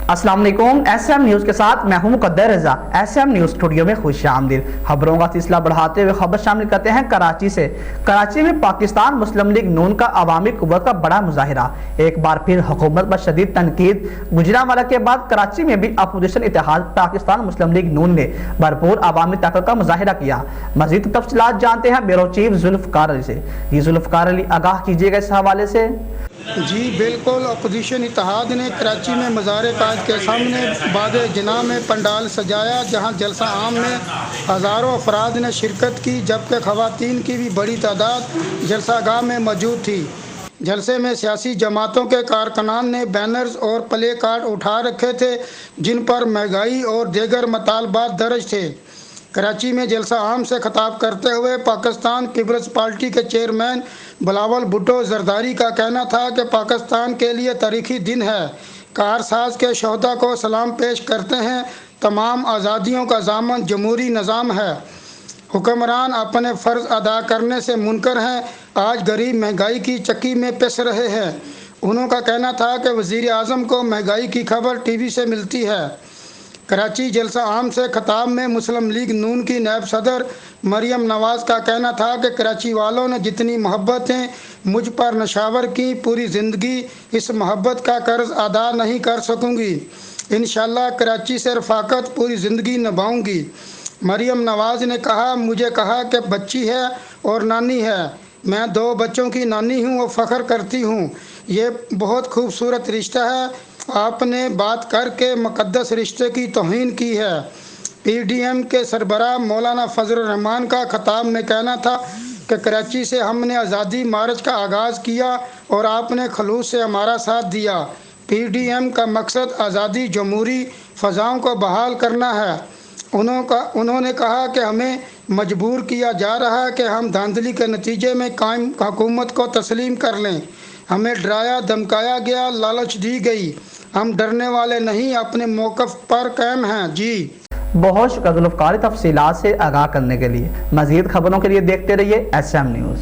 السلام علیکم، S M news کے ساتھ میں ہوں مقدر رضا۔ ایس ایم نیوز اسٹوڈیو میں خوش آمدید۔ خبروں کا سلسلہ بڑھاتے ہوئے خبر شامل کرتے ہیں کراچی سے۔ کراچی میں پاکستان مسلم لیگ نون کا عوامی قوت کا بڑا مظاہرہ، ایک بار پھر حکومت پر شدید تنقید۔ گجرانوالہ کے بعد کراچی میں بھی اپوزیشن اتحاد پاکستان مسلم لیگ نون نے بھرپور عوامی طاقت کا مظاہرہ کیا۔ مزید تفصیلات جانتے ہیں بیورو چیف ذوالفقار علی سے۔ جی ذوالفقار علی، آگاہ کیجیے گا اس حوالے سے۔ جی بالکل، اپوزیشن اتحاد نے کراچی میں مزار قائد کے سامنے باد جناح میں پنڈال سجایا، جہاں جلسہ عام میں ہزاروں افراد نے شرکت کی، جبکہ خواتین کی بھی بڑی تعداد جلسہ گاہ میں موجود تھی۔ جلسے میں سیاسی جماعتوں کے کارکنان نے بینرز اور پلے کارڈ اٹھا رکھے تھے، جن پر مہنگائی اور دیگر مطالبات درج تھے۔ کراچی میں جلسہ عام سے خطاب کرتے ہوئے پاکستان پیپلز پارٹی کے چیئرمین بلاول بھٹو زرداری کا کہنا تھا کہ پاکستان کے لیے تاریخی دن ہے۔ کارساز کے شہداء کو سلام پیش کرتے ہیں۔ تمام آزادیوں کا ضامن جمہوری نظام ہے۔ حکمران اپنے فرض ادا کرنے سے منکر ہیں۔ آج غریب مہنگائی کی چکی میں پس رہے ہیں۔ انہوں کا کہنا تھا کہ وزیر اعظم کو مہنگائی کی خبر ٹی وی سے ملتی ہے۔ کراچی جلسہ عام سے خطاب میں مسلم لیگ نون کی نائب صدر مریم نواز کا کہنا تھا کہ کراچی والوں نے جتنی محبتیں مجھ پر نشاور کی، پوری زندگی اس محبت کا قرض ادا نہیں کر سکوں گی۔ انشاءاللہ کراچی سے رفاقت پوری زندگی نبھاؤں گی۔ مریم نواز نے کہا، مجھے کہا کہ بچی ہے اور نانی ہے۔ میں 2 بچوں کی نانی ہوں اور فخر کرتی ہوں۔ یہ بہت خوبصورت رشتہ ہے۔ آپ نے بات کر کے مقدس رشتے کی توہین کی ہے۔ پی ڈی ایم کے سربراہ مولانا فضل الرحمان کا خطاب میں کہنا تھا کہ کراچی سے ہم نے آزادی مارچ کا آغاز کیا اور آپ نے خلوص سے ہمارا ساتھ دیا۔ پی ڈی ایم کا مقصد آزادی جمہوری فضاؤں کو بحال کرنا ہے۔ انہوں نے کہا کہ ہمیں مجبور کیا جا رہا ہے کہ ہم دھاندلی کے نتیجے میں قائم حکومت کو تسلیم کر لیں۔ ہمیں ڈرایا دھمکایا گیا، لالچ دی گئی۔ ہم ڈرنے والے نہیں، اپنے موقف پر قائم ہیں۔ جی بہت شکریہ ذوالفقار، تفصیلات سے آگاہ کرنے کے لیے۔ مزید خبروں کے لیے دیکھتے رہیے ایس ایم نیوز۔